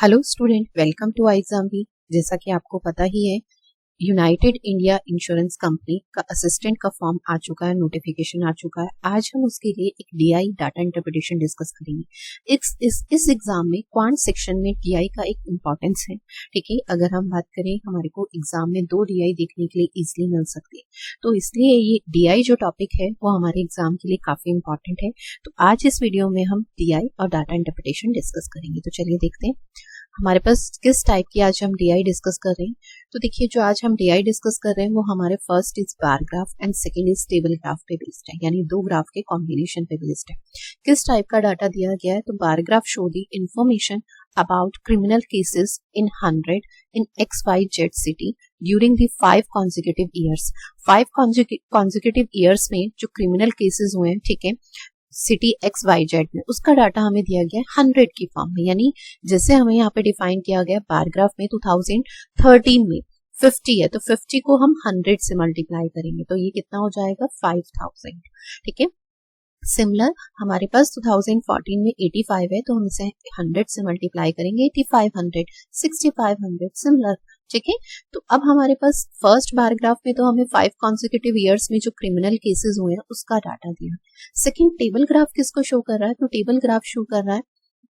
Hello student, welcome to iExamV। जैसा कि आपको पता ही है, यूनाइटेड इंडिया इंश्योरेंस कंपनी का असिस्टेंट का फॉर्म आ चुका है, नोटिफिकेशन आ चुका है। आज हम उसके लिए एक डीआई डाटा इंटरप्रिटेशन डिस्कस करेंगे। इस एग्जाम में क्वांट सेक्शन में डीआई का एक इम्पोर्टेंस है। ठीक है, अगर हम बात करें, हमारे को एग्जाम में 2 डीआई देखने के लिए इजिली मिल सकती है, तो इसलिए ये डीआई जो टॉपिक है वो हमारे एग्जाम के लिए काफी इंपॉर्टेंट है। तो आज इस वीडियो में हम डीआई और डाटा इंटरप्रिटेशन डिस्कस करेंगे। तो चलिए देखते हैं हमारे पास किस टाइप की आज हम डीआई डिस्कस कर रहे हैं। तो देखिए, जो आज हम डीआई डिस्कस कर रहे हैं वो हमारे first is bar graph and second is table graph पे बेस्ड है, यानी 2 ग्राफ के कॉम्बिनेशन पे बेस्ड है। किस टाइप का डाटा दिया गया है? तो bar graph show the information about criminal cases in 100 in XYZ city during the 5 consecutive years। 5 consecutive years में जो क्रिमिनल केसेस हुए हैं, ठीक है, सिटी XYZ में, उसका डाटा हमें दिया गया है 100 की फॉर्म में। यानी जैसे हमें यहाँ पे डिफाइन किया गया बार ग्राफ में 2013 में 50 है, तो 50 को हम 100 से मल्टीप्लाई करेंगे तो ये कितना हो जाएगा? 5000। ठीक है, सिमिलर हमारे पास 2014 में 85 है, तो हम इसे 100 से मल्टीप्लाई करेंगे 8500, 6500। सिमिलर, ठीक है। तो अब हमारे पास फर्स्ट बार ग्राफ में तो हमें 5 कॉन्सिक्यूटिव ईयर्स में जो क्रिमिनल केसेस हुए हैं उसका डाटा दिया। सेकंड टेबल ग्राफ किसको शो कर रहा है? तो टेबल ग्राफ शो कर रहा है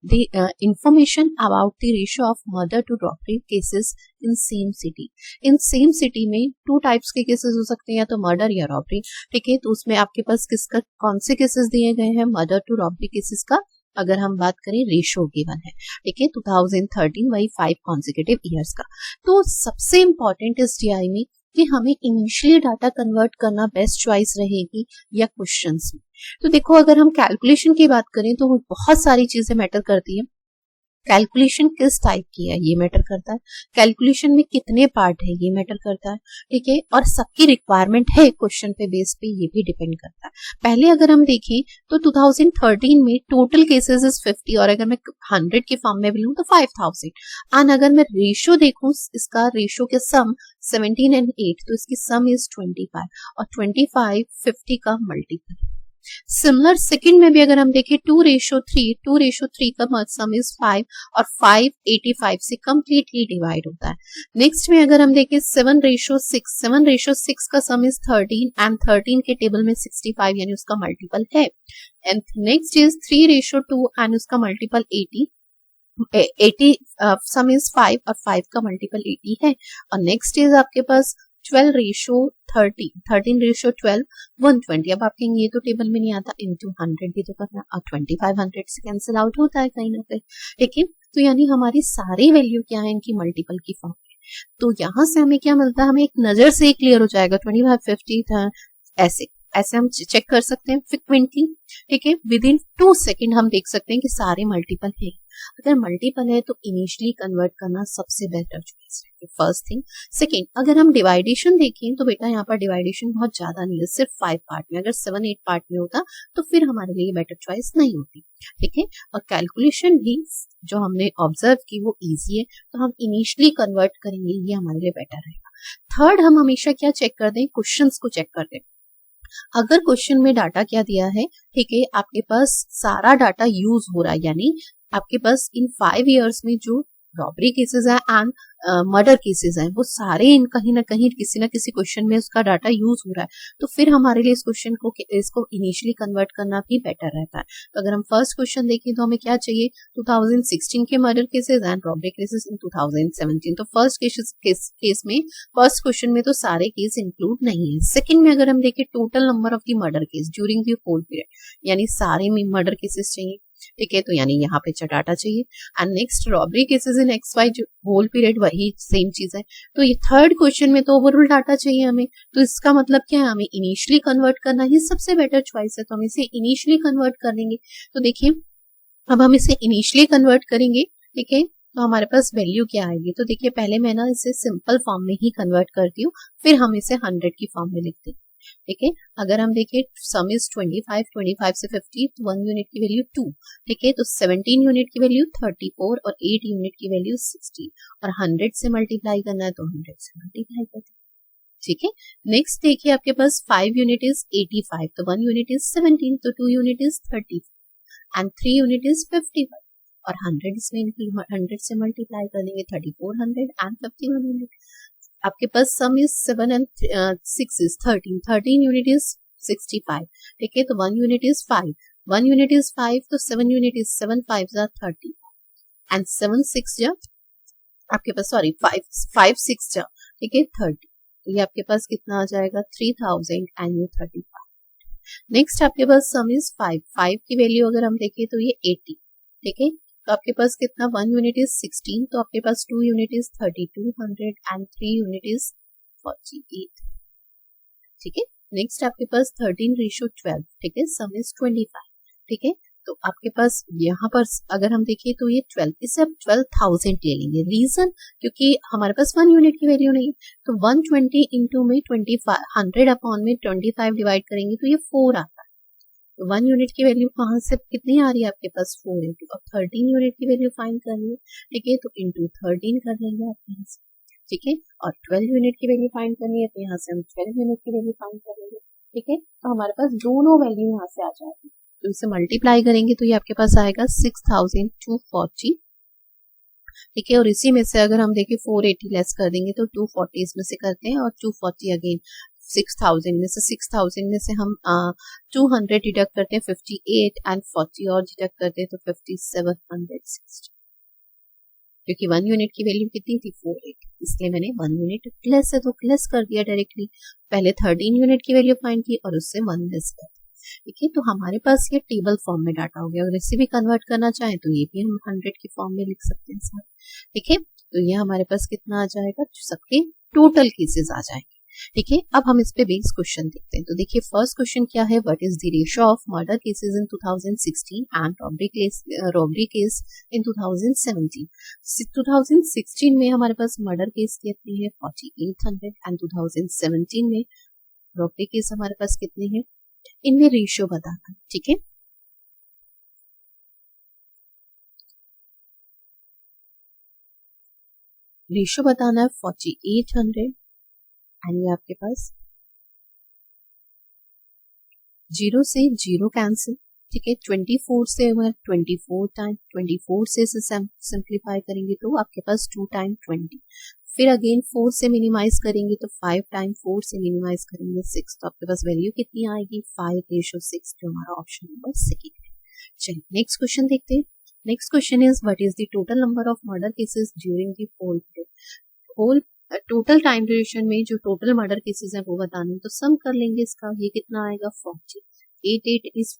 the information about the ratio of murder to robbery cases in same city। In same city में 2 टाइप्स के केसेस हो सकते हैं, या तो मर्डर या रॉबरी। ठीक है, तो उसमें आपके पास किसका कौन से केसेस दिए गए हैं? मर्डर टू रॉबरी केसेस का अगर हम बात करें रेशियो गिवन है। ठीक है, 2013 वही 5 कॉन्सिक्यूटिव ईयर्स का। तो सबसे इंपॉर्टेंट इस डीआई में कि हमें इनिशियली डाटा कन्वर्ट करना बेस्ट चॉइस रहेगी या क्वेश्चंस में। तो देखो, अगर हम कैलकुलेशन की बात करें तो बहुत सारी चीजें मैटर करती है। कैलकुलेशन किस टाइप की है ये मैटर करता है, कैलकुलेशन में कितने पार्ट है ये मैटर करता है। ठीक है, और सबकी रिक्वायरमेंट है क्वेश्चन पे बेस पे, ये भी डिपेंड करता है। पहले अगर हम देखें तो 2013 में टोटल केसेस इज 50, और अगर मैं 100 की फॉर्म में भी लूं तो 5000। एंड अगर मैं रेशियो देखूं, इसका रेशियो के सम 17 एंड 8, तो इसकी सम इज 25, और 25 50 का मल्टीपल। सिमिलर सेकंड में भी अगर हम देखें 2:3 का सम इज 5, और 5 85 से कंप्लीटली डिवाइड होता है। नेक्स्ट में अगर हम देखें 7:6 का सम इज 13, एंड 13 के टेबल में 65 यानी उसका मल्टीपल है। एंड नेक्स्ट इज 3:2 एंड उसका मल्टीपल 80 सम इज 5, और 5 का मल्टीपल 80 है। और नेक्स्ट इज आपके पास 12:30, 13:12, 120। अब आप कहेंगे ये तो टेबल में नहीं आता, इंटू 100 भी तो करना, और 2500 से कैंसिल आउट होता है कहीं ना कहीं। ठीक है, तो यानी हमारी सारी वैल्यू क्या है इनकी मल्टीपल की फॉर्म में। तो यहाँ से हमें क्या मिलता है? हमें एक नजर से क्लियर हो जाएगा 25 50 था, ऐसे ऐसे हम चेक कर सकते हैं फ्रिक्वेंटली। ठीक है, विद इन 2 सेकेंड हम देख सकते हैं कि सारे मल्टीपल है। अगर मल्टीपल है तो इनिशियली कन्वर्ट करना सबसे बेटर चॉइस है, फर्स्ट थिंग। सेकेंड, अगर हम डिवाइडेशन देखें तो बेटा यहाँ पर डिवाइडेशन बहुत ज्यादा नहीं है, सिर्फ 5 पार्ट में। अगर 7-8 पार्ट में होता तो फिर हमारे लिए बेटर चॉइस नहीं होती। ठीक है, और कैलकुलेशन भी जो हमने ऑब्जर्व की वो इजी है, तो हम इनिशियली कन्वर्ट करेंगे, ये हमारे लिए बेटर रहेगा। थर्ड, हम हमेशा क्या चेक कर दें? क्वेश्चन को चेक कर दें। अगर क्वेश्चन में डाटा क्या दिया है, ठीक है, आपके पास सारा डाटा यूज हो रहा है, यानी आपके पास इन 5 इयर्स में जो रॉबरी केसेस है एंड मर्डर केसेस हैं, वो सारे इन कहीं ना कहीं किसी ना किसी क्वेश्चन में उसका डाटा यूज हो रहा है, तो फिर हमारे लिए इस क्वेश्चन को इसको इनिशियली कन्वर्ट करना भी बेटर रहता है। तो अगर हम फर्स्ट क्वेश्चन देखें तो हमें क्या चाहिए? 2016 के murder cases and robbery cases इन 2017। तो फर्स्ट केस में, फर्स्ट क्वेश्चन में तो सारे केस इंक्लूड नहीं है। सेकंड में अगर हम देखें total number of the murder case during the whole period, यानी सारे में मर्डर केसेस चाहिए। ठीक है, तो यानी यहाँ पे डाटा चाहिए। And next robbery cases in XY whole period, वही सेम चीज है। तो ये थर्ड क्वेश्चन में तो ओवरऑल डाटा चाहिए हमें, तो इसका मतलब क्या है? हमें इनिशियली कन्वर्ट करना ही सबसे बेटर चॉइस है, तो हम इसे इनिशियली कन्वर्ट कर लेंगे। तो देखिए, अब हम इसे इनिशियली कन्वर्ट करेंगे। ठीक है, तो हमारे पास वैल्यू क्या आएगी? तो देखिए, पहले मैं ना इसे सिंपल फॉर्म में ही कन्वर्ट करती हूँ, फिर हम इसे 100 की फॉर्म में लिखते हैं। ठीक है, अगर हम देखें सम इज 25 से 50, तो 1 यूनिट की वैल्यू 2। ठीक है, तो 17 यूनिट की वैल्यू 34, और 8 यूनिट की वैल्यू 60, और 100 से मल्टीप्लाई करना है तो 100 से मल्टीप्लाई करते हैं। ठीक है, नेक्स्ट देखिए, आपके पास 5 यूनिट इज 85, तो 1 यूनिट इज 17, तो 2 unit is 34, and 3 unit is 55, और 100 इसमें 100 से मल्टीप्लाई कर देंगे 3400 एंड 5100। आपके पास sum is 7 and 6 is 13, 13 unit is 65, ठीक है। तो 1 यूनिट इज 5, 1 यूनिट इज 5, तो 7 यूनिट इज 7 5 जा 30 एंड 7 6 जा आपके पास, सॉरी 5 6 जा, ठीक है 30। ये आपके पास कितना आ जाएगा 3000 एंड ये 35। नेक्स्ट आपके पास सम इज 5, 5 की वैल्यू अगर हम देखें तो ये 80, ठीक है। तो आपके पास कितना 1 यूनिट इज 16, तो आपके पास 2 unit is 3200 and 3 unit is 48, ठीक है। नेक्स्ट आपके पास 13:12, ठीक है। सम इज 25, ठीक है। तो आपके पास यहाँ पर अगर हम देखें तो ये 12, इससे आप 12,000 ले लेंगे। रीजन क्योंकि हमारे पास 1 यूनिट की वैल्यू नहीं, तो 120 इंटू में 25, 100 अपॉन में 25 डिवाइड करेंगे तो ये 4 आता है। तो 1 यूनिट की वैल्यू कहाँ से कितनी आ रही है आपके पास 4 इंटू, अब 13 यूनिट की वैल्यू फाइंड करनी है, ठीक है। तो इंटू 13 कर लेंगे आप यहाँ से, ठीक है। और 12 यूनिट की वैल्यू फाइंड करनी है, तो यहाँ से हम 12 यूनिट की वैल्यू फाइंड कर लेंगे, ठीक है। तो हमारे पास दोनों वैल्यू यहाँ से आ जाएगी, तो इसे मल्टीप्लाई करेंगे तो ये आपके पास आएगा 6240, ठीक है। और इसी में से अगर हम देखें 480 लेस कर देंगे तो 240 इसमें से करते हैं, और 240 अगेन 6000 में से, 6000 में से हम 200 डिडक्ट करते हैं 58 एंड 40 और डिडक्ट करते हैं तो 5760, क्योंकि 1 यूनिट की वैल्यू कितनी थी 48, इसलिए मैंने 1 यूनिट लेस है तो लेस कर दिया डायरेक्टली। पहले 13 यूनिट की वैल्यू फाइंड की और उससे 1 लेस कर, ठीक है। तो हमारे पास ये टेबल फॉर्म में डाटा हो गया। अगर इसे भी कन्वर्ट करना चाहें तो ये भी हम 100 की फॉर्म में लिख सकते हैं सर, ठीक है। तो ये हमारे पास कितना आ जाएगा, सबके टोटल केसेस आ जाएंगे, ठीक है। अब हम इस पे बेस्ड क्वेश्चन देखते हैं। तो देखिए फर्स्ट क्वेश्चन क्या है, what is the ratio of murder cases in 2016 and robbery case in 2017। 2016 में हमारे पास मर्डर केस कितने हैं 4800 एंड 2017 में रॉबरी केस हमारे पास कितने हैं, इनमें रेशियो बताना, ठीक है। रेशियो बताना है 4800 एंड ये आपके पास 0 से 0 कैंसिल, ठीक है। 24 से अगर 24 टाइम 24 से सिंप्लीफाई करेंगे तो आपके पास 2 टाइम 20, फिर अगेन 4 से मिनिमाइज करेंगे तो 5 टाइम 4 से मिनिमाइज करेंगे 6, तो आपके पास वैल्यू कितनी आएगी 5:6, जो हमारा ऑप्शन नंबर सेकंड है। चलिए नेक्स्ट क्वेश्चन देखते हैं। Next question is what is the total number of murder cases during the whole total time duration में जो टोटल मर्डर केसेस है वो बताना है, तो सम कर लेंगे इसका, ये कितना आएगा 40, 8 is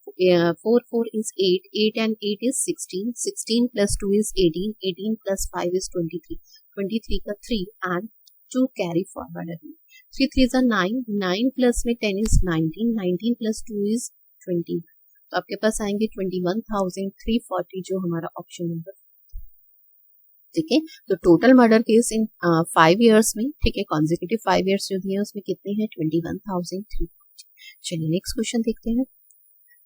4 4 is 8, 8 and 8 is 16, 16 plus 2 is 18, 18 plus 5 is 23, 23 का 3 and 2 carry forward again, 3 3 is 9, 9 plus में 10 is 19, 19 plus 2 is 20, तो आपके पास आएंगे 21,340, जो हमारा ऑप्शन नंबर, ठीक है। तो total murder case in 5 years में, ठीक है, कॉन्जिक्यूटिव 5 इयर्स जो दिए उसमें कितने हैं 21,340। चलिए नेक्स्ट क्वेश्चन देखते हैं।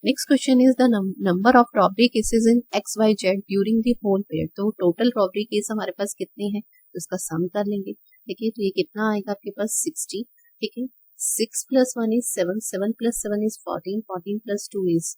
Next question is the number of robbery cases in XYZ during the whole period. तो टोटल रॉबरी केस हमारे पास कितने हैं, तो इसका सम कर लेंगे, ठीक है। तो ये कितना आएगा आपके पास 60, ठीक है। 6 plus 1 is 7, 7 plus 7 is 14, 14 plus 2 is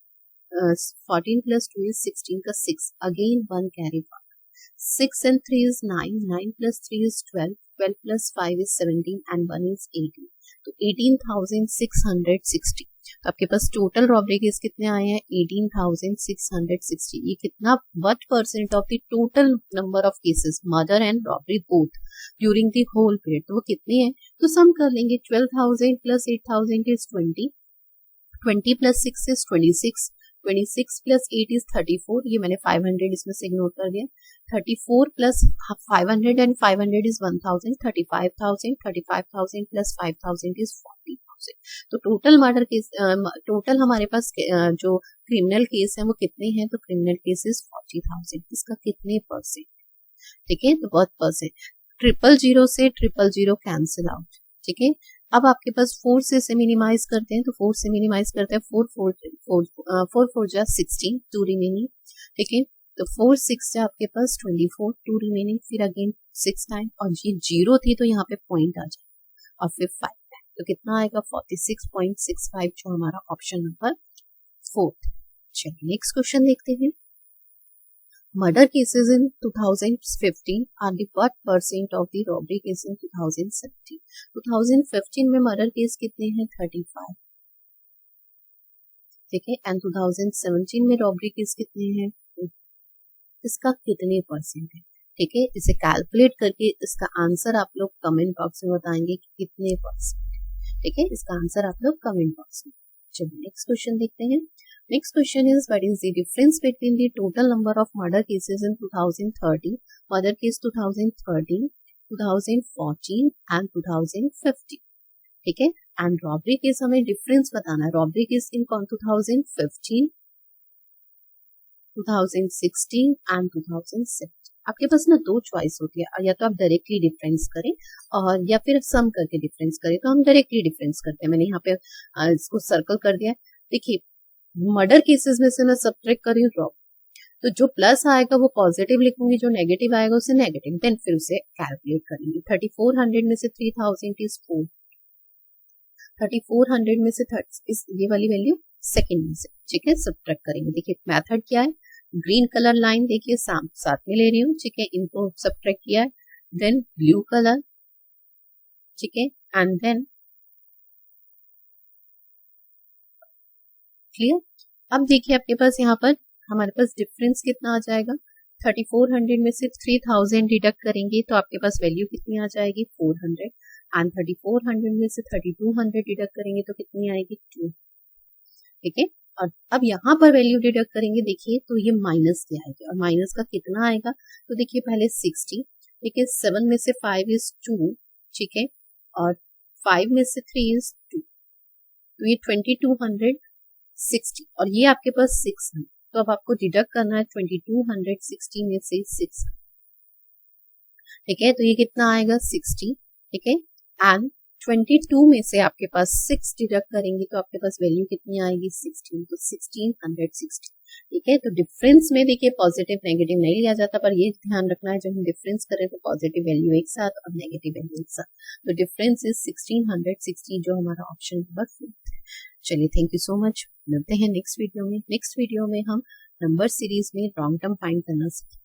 14 plus 2 is 16 का 6, again 1 carry forward, 6 and 3 is 9, 9 plus 3 is 12, 12 plus 5 is 17 and 1 is 18, तो 18,660। तो आपके पास टोटल रॉबरी केस कितने आए हैं 18,660। ये कितना, what percent of the total number of cases murder and robbery both during the whole period, तो वो कितने हैं, तो सम कर लेंगे 12,000 plus 8,000 is 20, 20 plus 6 is 26, 26 plus 8 is 34, ये मैंने 500 इसमें से इग्नोर कर दिया, 34 plus 500 and 500 is 1,000, 35,000, 35,000 plus 5,000 is 40,000। तो टोटल मर्डर केस, टोटल हमारे पास जो क्रिमिनल केस है वो कितने हैं, तो क्रिमिनल केसेस 40,000, इसका कितने परसेंट, ठीक है, तो बहुत परसेंट, 000 से 000 कैंसिल आउट, ठीक है। अब आपके पास 4 से मिनिमाइज करते हैं, तो 4 से मिनिमाइज करते हैं 4 4 जा 16, 2 रिमेनिंग, ठीक है। तो 4 6 जा आपके पास 24, 2 रिमेनिंग, फिर अगेन 6 टाइम, और ये 0 थी तो यहाँ पे पॉइंट आ जाए, और फिर 5 टाइम, तो कितना आएगा 46.65, जो हमारा ऑप्शन नंबर 4। चलिए नेक्स्ट क्वेश्चन देखते हैं। Murder cases in 2015 are the what % of the robbery case in 2017? 2015 में मर्डर केस कितने हैं? 35, ठीक है, एंड 2017 में रॉबरी केस कितने हैं? इसका कितने परसेंट है? ठीक है, इसे कैलकुलेट करके इसका आंसर आप लोग कमेंट बॉक्स में बताएंगे कि कितने परसेंट। ठीक है, इसका आंसर आप लोग कमेंट बॉक्स में। चलिए नेक्स्ट क्वेश्चन देखते हैं। Next question is what is the difference between the total number of murder cases in 2030, murder case 2013, 2014 and 2015। ठीक है, एंड रॉबरी केस हमें डिफरेंस बताना है। Robbery case in 2015, 2016 and 2017। आपके पास ना दो चॉइस होती है, या तो आप डायरेक्टली डिफरेंस करें और या फिर सम करके डिफरेंस करें। तो हम डायरेक्टली डिफरेंस करते हैं। मैंने यहाँ पे इसको सर्कल कर दिया। देखिए, मर्डर केसेस में से मैं सब्ट्रैक्ट करी रॉब, तो जो प्लस आएगा वो पॉजिटिव लिखूंगी, जो नेगेटिव आएगा उसे नेगेटिव, देन फिर उसे कैलकुलेट करेंगे। 3400 में से 3000 इज 4, 3400 में से 30 ये वाली वैल्यू सेकंड में से, ठीक है, सब्ट्रैक्ट करेंगे। देखिए मेथड क्या है, ग्रीन कलर लाइन देखिए साथ में ले रही हूँ, ठीक है, इनको सब्ट्रैक्ट किया है, देन ब्लू कलर, ठीक है, एंड देन क्लियर। अब देखिए आपके पास यहाँ पर हमारे पास डिफरेंस कितना आ जाएगा। 3400 में से 3000 डिडक्ट करेंगे तो आपके पास वैल्यू कितनी आ जाएगी? 400, एंड 3400 में से 3200 डिडक्ट करेंगे तो कितनी आएगी? 2। ठीक है, और अब यहाँ पर वैल्यू डिडक्ट करेंगे, देखिए तो ये माइनस क्या आएगा, और माइनस का कितना आएगा? तो देखिए पहले 60, ठीक है, 7 में से 5 इज 2, ठीक है, और 5 में से 3 इज 2, तो ये 2260, और ये आपके पास 6 है, तो अब आपको डिडक्ट करना है 2260 में से 6, ठीक है, तो ये कितना आएगा? 60, ठीक है, एंड 22 में से आपके पास 6 डिडक्ट करेंगे तो आपके पास वैल्यू कितनी आएगी? 16, तो 1660, ठीक है। तो डिफरेंस में देखिए पॉजिटिव नेगेटिव नहीं लिया जाता, पर ये ध्यान रखना है जब हम डिफरेंस करें तो पॉजिटिव वैल्यू एक साथ और नेगेटिव वैल्यू एक साथ। तो डिफरेंस इज 1660, जो हमारा ऑप्शन नंबर 4 है। चलिए थैंक यू सो मच, मिलते हैं नेक्स्ट वीडियो में। नेक्स्ट वीडियो में हम नंबर सीरीज में लॉन्ग टर्म फाइंड करना सीखेंगे।